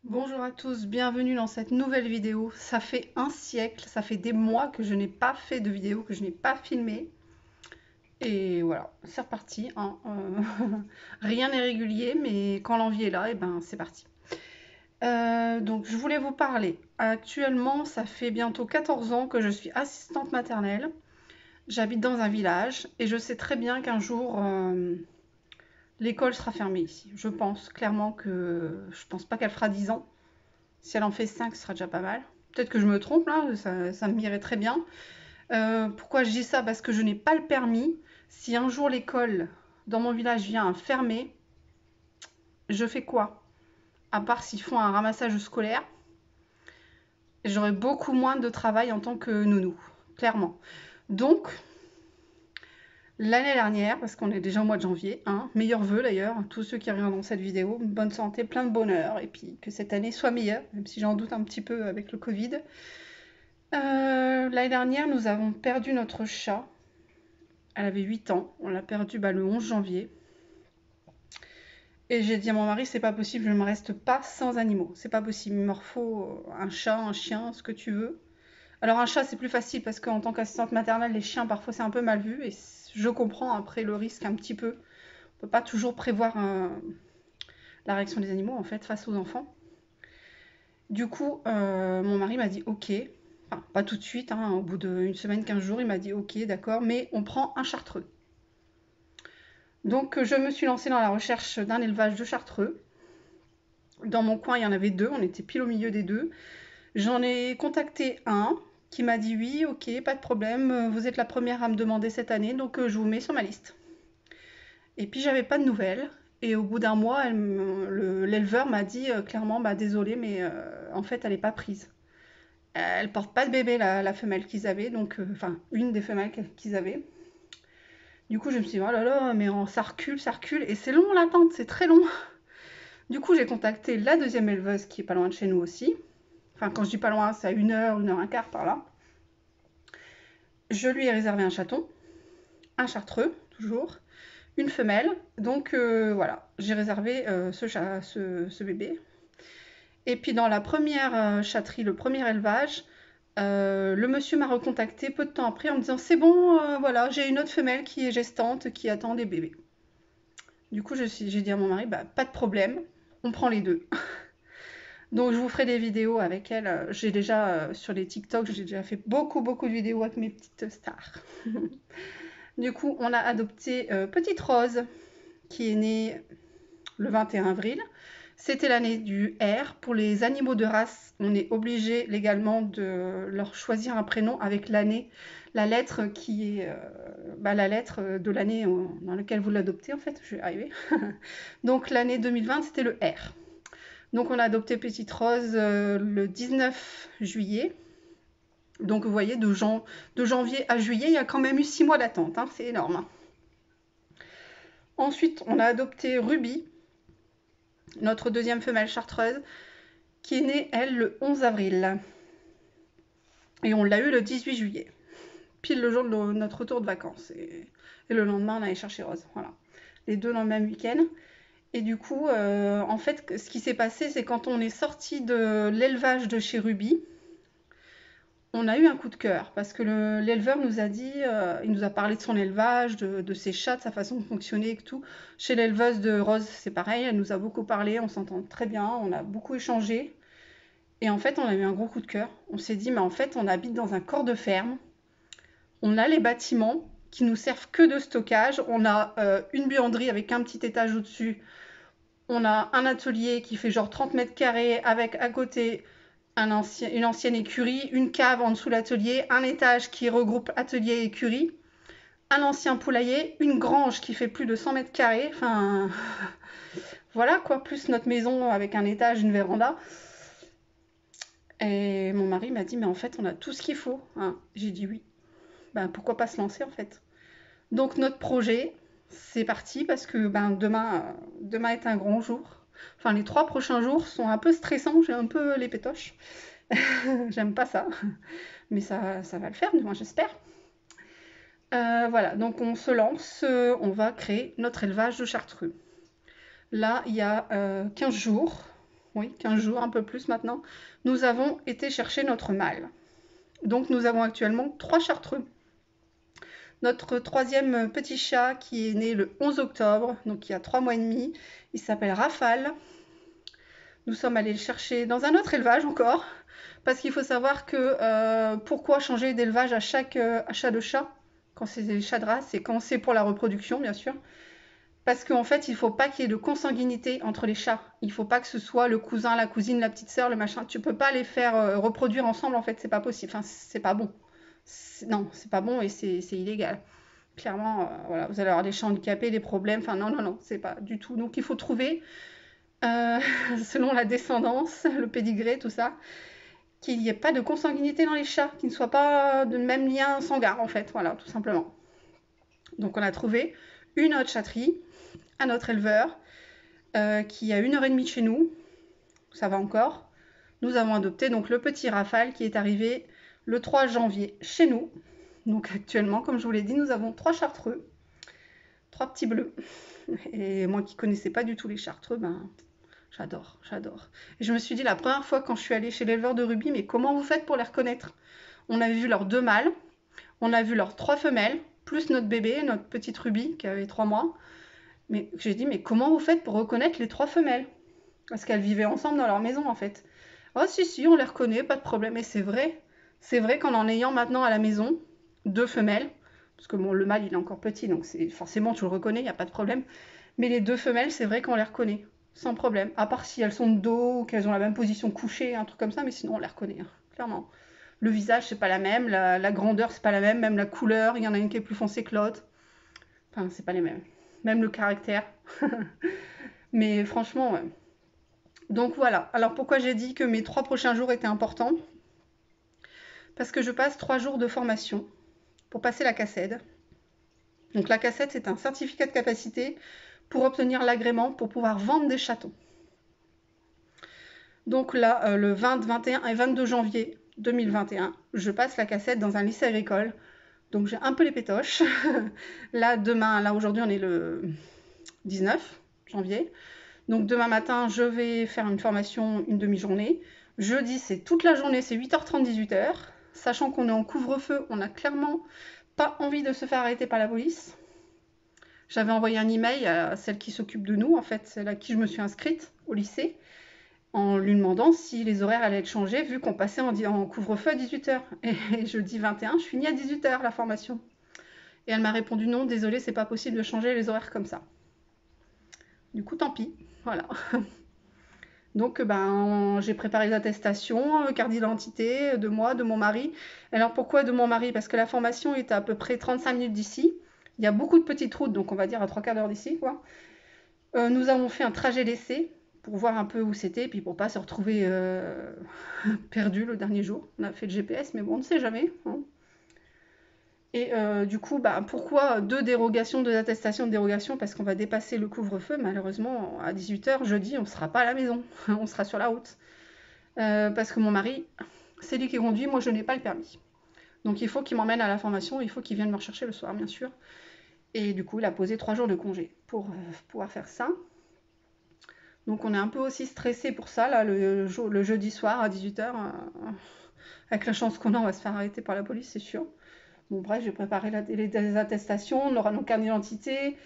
Bonjour à tous, bienvenue dans cette nouvelle vidéo. Ça fait un siècle, ça fait des mois que je n'ai pas fait de vidéo, que je n'ai pas filmé. Et voilà, c'est reparti, hein. Rien n'est régulier, mais quand l'envie est là, et ben c'est parti. Donc je voulais vous parler. Actuellement, ça fait bientôt 14 ans que je suis assistante maternelle. J'habite dans un village et je sais très bien qu'un jour, l'école sera fermée ici. Je pense clairement que... Je pense pas qu'elle fera 10 ans. Si elle en fait 5, ce sera déjà pas mal. Peut-être que je me trompe là, ça m'irait très bien. Pourquoi je dis ça? Parce que je n'ai pas le permis. Si un jour l'école dans mon village vient à fermer, je fais quoi? À part s'ils font un ramassage scolaire, j'aurai beaucoup moins de travail en tant que nounou, clairement. Donc, l'année dernière, parce qu'on est déjà au mois de janvier, hein, meilleurs vœux d'ailleurs, tous ceux qui regardent cette vidéo, bonne santé, plein de bonheur, et puis que cette année soit meilleure, même si j'en doute un petit peu avec le Covid. L'année dernière, nous avons perdu notre chat. Elle avait 8 ans. On l'a perdue le 11 janvier. Et j'ai dit à mon mari, c'est pas possible, je ne me reste pas sans animaux. C'est pas possible, il me faut un chat, un chien, ce que tu veux. Alors un chat, c'est plus facile parce qu'en tant qu'assistante maternelle, les chiens, parfois, c'est un peu mal vu. Et je comprends après le risque un petit peu. On peut pas toujours prévoir la réaction des animaux, en fait, face aux enfants. Du coup, mon mari m'a dit, ok. Enfin, pas tout de suite, hein, au bout d'une semaine, 15 jours, il m'a dit ok, d'accord, mais on prend un chartreux. Donc je me suis lancée dans la recherche d'un élevage de chartreux. Dans mon coin, il y en avait deux, on était pile au milieu des deux. J'en ai contacté un qui m'a dit oui, ok, pas de problème, vous êtes la première à me demander cette année, donc je vous mets sur ma liste. Et puis j'avais pas de nouvelles. Et au bout d'un mois, l'éleveur m'a dit clairement, bah désolé, mais en fait, elle n'est pas prise. Elle porte pas de bébé, la femelle qu'ils avaient, donc enfin une des femelles qu'ils avaient. Du coup, je me suis dit, oh là là, mais ça recule, et c'est long l'attente, c'est très long. Du coup, j'ai contacté la deuxième éleveuse qui est pas loin de chez nous aussi. Enfin, quand je dis pas loin, c'est à 1 heure un quart par là. Je lui ai réservé un chaton, un chartreux, toujours, une femelle. Donc voilà, j'ai réservé ce bébé. Et puis dans la première chatterie, le premier élevage, le monsieur m'a recontacté peu de temps après en me disant c'est bon, voilà, j'ai une autre femelle qui est gestante, qui attend des bébés. Du coup, j'ai dit à mon mari, bah, pas de problème, on prend les deux. Donc, je vous ferai des vidéos avec elle. J'ai déjà, sur les TikTok, j'ai déjà fait beaucoup de vidéos avec mes petites stars. Du coup, on a adopté Petite Rose, qui est née le 21 avril. C'était l'année du R. Pour les animaux de race, on est obligé légalement de leur choisir un prénom avec l'année, la lettre qui est la lettre de l'année dans laquelle vous l'adoptez en fait. Je vais arriver. Donc l'année 2020, c'était le R. Donc on a adopté Petite Rose le 19 juillet. Donc vous voyez, de janvier à juillet, il y a quand même eu 6 mois d'attente, hein, c'est énorme. Ensuite, on a adopté Ruby, notre deuxième femelle chartreuse, qui est née, elle, le 11 avril. Et on l'a eu le 18 juillet, pile le jour de notre retour de vacances. Et le lendemain, on allait chercher Rose. Voilà. Les deux dans le même week-end. Et du coup, en fait, ce qui s'est passé, c'est quand on est sorti de l'élevage de chez Ruby, on a eu un coup de cœur parce que l'éleveur nous a dit, il nous a parlé de son élevage, de ses chats, de sa façon de fonctionner et tout. Chez l'éleveuse de Rose, c'est pareil, elle nous a beaucoup parlé, on s'entend très bien, on a beaucoup échangé. Et en fait, on a eu un gros coup de cœur. On s'est dit, mais en fait, on habite dans un corps de ferme. On a les bâtiments qui nous servent que de stockage. On a une buanderie avec un petit étage au-dessus. On a un atelier qui fait genre 30 mètres carrés avec à côté une ancienne écurie, une cave en dessous de l'atelier, un étage qui regroupe atelier et écurie, un ancien poulailler, une grange qui fait plus de 100 mètres carrés. Enfin, voilà quoi, plus notre maison avec un étage, une véranda. Et mon mari m'a dit, mais en fait, on a tout ce qu'il faut, hein. J'ai dit oui. Ben, pourquoi pas se lancer en fait. Donc notre projet, c'est parti parce que demain est un grand jour. Enfin, les 3 prochains jours sont un peu stressants, j'ai un peu les pétoches. J'aime pas ça, mais ça va le faire, du moins j'espère. Voilà, donc on se lance, on va créer notre élevage de chartreux. Là, il y a 15 jours, oui, 15 jours, un peu plus maintenant, nous avons été chercher notre mâle. Donc nous avons actuellement 3 chartreux. Notre troisième petit chat qui est né le 11 octobre, donc il y a 3 mois et demi, il s'appelle Rafale. Nous sommes allés le chercher dans un autre élevage encore, parce qu'il faut savoir que pourquoi changer d'élevage à chaque achat de chat, quand c'est des chats de race et quand c'est pour la reproduction bien sûr, parce qu'en fait il ne faut pas qu'il y ait de consanguinité entre les chats, il ne faut pas que ce soit le cousin, la cousine, la petite sœur, le machin, tu peux pas les faire reproduire ensemble en fait, c'est pas possible, enfin c'est pas bon, non c'est pas bon et c'est illégal. Clairement, voilà, vous allez avoir des chats handicapés, des problèmes, enfin non, c'est pas du tout, donc il faut trouver selon la descendance, le pédigré, tout ça, qu'il n'y ait pas de consanguinité dans les chats, qu'ils ne soient pas de même lien sanguin, en fait, voilà, tout simplement. Donc on a trouvé une autre chatterie, un autre éleveur, qui est à 1h30 de chez nous, ça va encore. Nous avons adopté donc le petit Rafale qui est arrivé le 3 janvier chez nous. Donc actuellement, comme je vous l'ai dit, nous avons 3 chartreux, 3 petits bleus. Et moi qui connaissais pas du tout les chartreux, ben j'adore. Et je me suis dit la première fois quand je suis allée chez l'éleveur de Ruby, mais comment vous faites pour les reconnaître? On a vu leurs 2 mâles, on a vu leurs 3 femelles, plus notre bébé, notre petite Ruby qui avait 3 mois. Mais j'ai dit, mais comment vous faites pour reconnaître les 3 femelles? Parce qu'elles vivaient ensemble dans leur maison en fait. Oh si, on les reconnaît, pas de problème. Et c'est vrai qu'en en ayant maintenant à la maison 2 femelles, parce que bon, le mâle il est encore petit, donc forcément tu le reconnais, il n'y a pas de problème. Mais les 2 femelles, c'est vrai qu'on les reconnaît, sans problème. À part si elles sont de dos, qu'elles ont la même position couchée, un truc comme ça, mais sinon on les reconnaît, hein, clairement. Le visage, c'est pas la même, la grandeur, c'est pas la même la couleur, il y en a une qui est plus foncée que l'autre. Enfin, c'est pas les mêmes. Même le caractère. Mais franchement, ouais. Donc voilà. Alors pourquoi j'ai dit que mes 3 prochains jours étaient importants? Parce que je passe 3 jours de formation pour passer la CACED. Donc la CACED, c'est un certificat de capacité pour obtenir l'agrément pour pouvoir vendre des chatons. Donc là, le 20, 21 et 22 janvier 2021, je passe la CACED dans un lycée agricole. Donc j'ai un peu les pétoches. Là, aujourd'hui on est le 19 janvier. Donc demain matin, je vais faire une formation, une demi-journée. Jeudi, c'est toute la journée, c'est 8h30, 18h. Sachant qu'on est en couvre-feu, on n'a clairement pas envie de se faire arrêter par la police. J'avais envoyé un email à celle qui s'occupe de nous, en fait, celle à qui je me suis inscrite au lycée, en lui demandant si les horaires allaient être changés, vu qu'on passait en couvre-feu à 18h. Et jeudi 21, je finis à 18h la formation. Et elle m'a répondu non, désolée, c'est pas possible de changer les horaires comme ça. Du coup, tant pis, voilà. Donc, j'ai préparé les attestations, carte d'identité de moi, de mon mari. Alors, pourquoi de mon mari? Parce que la formation est à peu près 35 minutes d'ici. Il y a beaucoup de petites routes, donc on va dire à 3/4 d'heure d'ici, quoi. Nous avons fait un trajet d'essai pour voir un peu où c'était, puis pour pas se retrouver perdu le dernier jour. On a fait le GPS, mais bon, on ne sait jamais, hein. Et du coup, pourquoi 2 dérogations, 2 attestations de dérogation? Parce qu'on va dépasser le couvre-feu, malheureusement, à 18h, jeudi, on ne sera pas à la maison, on sera sur la route. Parce que mon mari, c'est lui qui conduit, moi je n'ai pas le permis. Donc il faut qu'il m'emmène à la formation, il faut qu'il vienne me rechercher le soir, bien sûr. Et du coup, il a posé 3 jours de congé pour pouvoir faire ça. Donc on est un peu aussi stressé pour ça, là, le jeudi soir à 18h. Avec la chance qu'on a, on va se faire arrêter par la police, c'est sûr. Bon, bref, j'ai préparé les attestations, on aura nos cartes d'identité.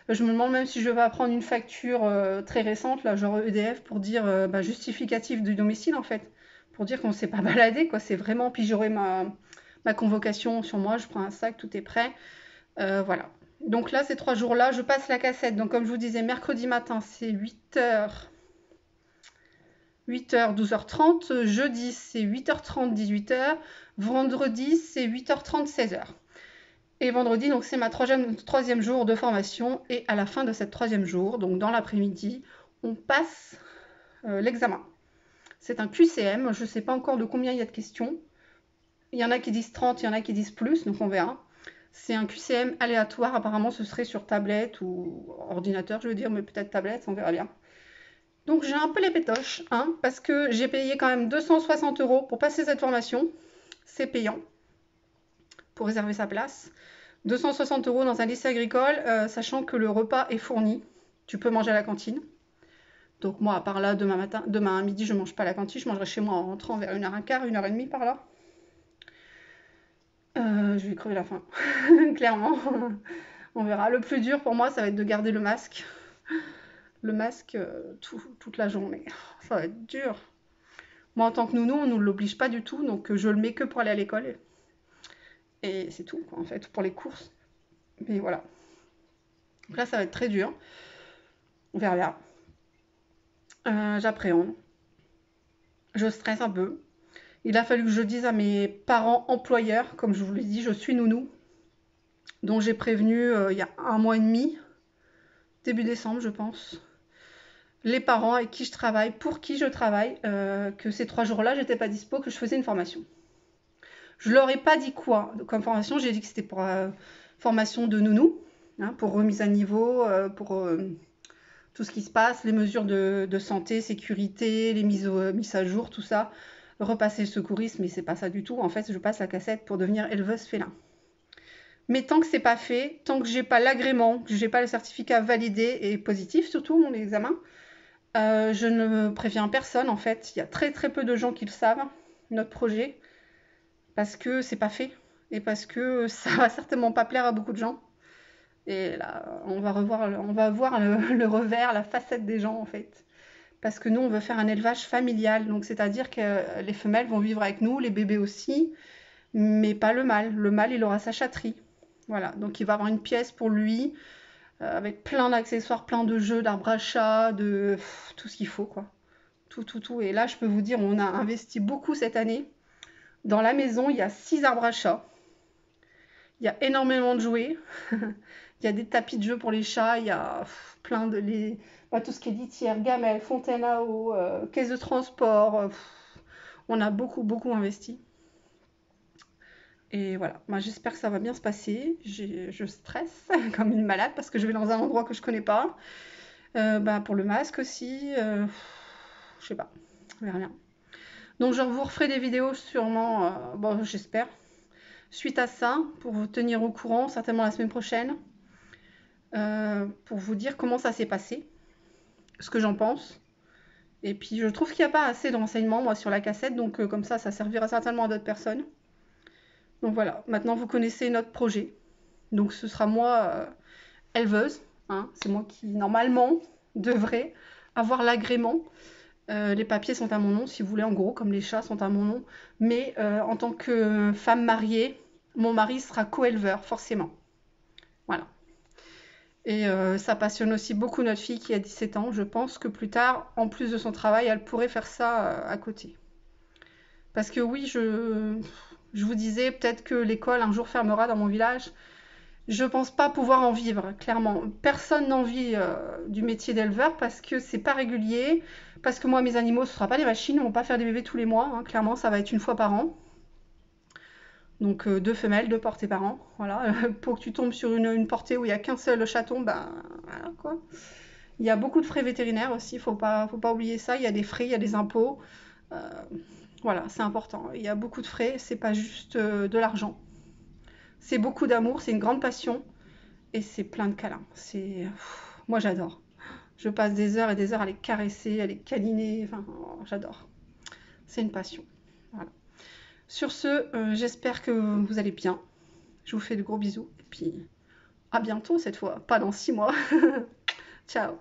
Je me demande même si je vais prendre une facture très récente, là, genre EDF, pour dire justificatif du domicile, en fait. Pour dire qu'on ne s'est pas baladé, quoi. C'est vraiment. Puis j'aurai ma convocation sur moi, je prends un sac, tout est prêt. Voilà. Donc là, ces 3 jours-là, je passe la cassette. Donc, comme je vous disais, mercredi matin, c'est 8h. 8h, 12h30. Jeudi, c'est 8h30, 18h. Vendredi, c'est 8h30, 16h. Et vendredi, donc c'est ma troisième jour de formation. Et à la fin de cette 3e jour, donc dans l'après-midi, on passe l'examen. C'est un QCM. Je ne sais pas encore de combien il y a de questions. Il y en a qui disent 30, il y en a qui disent plus, donc on verra. C'est un QCM aléatoire. Apparemment, ce serait sur tablette ou ordinateur, je veux dire, mais peut-être tablette, on verra bien. Donc j'ai un peu les pétoches, hein, parce que j'ai payé quand même 260 € pour passer cette formation. C'est payant pour réserver sa place. 260 € dans un lycée agricole, sachant que le repas est fourni. Tu peux manger à la cantine. Donc moi, à part là, demain à midi, je mange pas à la cantine, je mangerai chez moi en rentrant vers 1h15, 1h30 par là. Je vais crever la faim, clairement. On verra. Le plus dur pour moi, ça va être de garder le masque. Le masque toute la journée. Ça va être dur. Moi, en tant que nounou, on ne nous l'oblige pas du tout, donc je le mets que pour aller à l'école. Et c'est tout, quoi, en fait, pour les courses. Mais voilà. Donc là, ça va être très dur. On verra bien. J'appréhende. Je stresse un peu. Il a fallu que je dise à mes parents employeurs, comme je vous l'ai dit, je suis nounou, dont j'ai prévenu il y a 1 mois et demi, début décembre, je pense. Les parents avec qui je travaille, pour qui je travaille, que ces 3 jours-là, j'étais pas dispo, que je faisais une formation. Je leur ai pas dit quoi comme formation, j'ai dit que c'était pour formation de nounou, hein, pour remise à niveau, pour tout ce qui se passe, les mesures de santé, sécurité, les mises à jour, tout ça. Repasser le secourisme, mais c'est pas ça du tout. En fait, je passe la cassette pour devenir éleveuse félin. Mais tant que c'est pas fait, tant que j'ai pas l'agrément, que j'ai pas le certificat validé et positif, surtout mon examen, je ne préviens personne en fait. Il y a très très peu de gens qui le savent, notre projet, parce que c'est pas fait et parce que ça va certainement pas plaire à beaucoup de gens. Et là, on va voir le revers, la facette des gens en fait. Parce que nous, on veut faire un élevage familial, donc c'est-à-dire que les femelles vont vivre avec nous, les bébés aussi, mais pas le mâle. Le mâle, il aura sa chatterie. Voilà, donc il va avoir une pièce pour lui, avec plein d'accessoires, plein de jeux, d'arbres à chat, tout ce qu'il faut, quoi. Tout. Et là, je peux vous dire, on a investi beaucoup cette année. Dans la maison, il y a 6 arbres à chat. Il y a énormément de jouets. Il y a des tapis de jeu pour les chats. Il y a plein de... tout ce qui est litière, gamelle, fontaine à eau, caisse de transport. On a beaucoup investi. Et voilà, moi j'espère que ça va bien se passer. Je stresse comme une malade parce que je vais dans un endroit que je connais pas. Pour le masque aussi, je sais pas, on verra bien. Donc je vous referai des vidéos sûrement, j'espère, suite à ça, pour vous tenir au courant, certainement la semaine prochaine, pour vous dire comment ça s'est passé, ce que j'en pense. Et puis je trouve qu'il n'y a pas assez de renseignements, moi, sur la cassette, donc comme ça servira certainement à d'autres personnes. Donc voilà, maintenant vous connaissez notre projet. Donc ce sera moi, éleveuse, hein, c'est moi qui, normalement, devrais avoir l'agrément. Les papiers sont à mon nom, si vous voulez, en gros, comme les chats sont à mon nom. Mais en tant que femme mariée, mon mari sera co-éleveur, forcément. Voilà. Et ça passionne aussi beaucoup notre fille qui a 17 ans. Je pense que plus tard, en plus de son travail, elle pourrait faire ça à côté. Parce que oui, je vous disais, peut-être que l'école un jour fermera dans mon village. Je pense pas pouvoir en vivre, clairement. Personne n'en vit du métier d'éleveur parce que c'est pas régulier, parce que moi, mes animaux, ce sera pas des machines, ils vont pas faire des bébés tous les mois, hein. Clairement, ça va être 1 fois par an. Donc 2 femelles, 2 portées par an, voilà. Pour que tu tombes sur une portée où il y a qu'un seul chaton, voilà quoi. Il y a beaucoup de frais vétérinaires aussi, faut pas oublier ça. Il y a des frais, il y a des impôts. Voilà, c'est important. Il y a beaucoup de frais, c'est pas juste de l'argent. C'est beaucoup d'amour, c'est une grande passion et c'est plein de câlins. Moi j'adore. Je passe des heures et des heures à les caresser, à les câliner, enfin j'adore. C'est une passion. Voilà. Sur ce, j'espère que vous allez bien. Je vous fais de gros bisous et puis à bientôt cette fois, pas dans 6 mois. Ciao.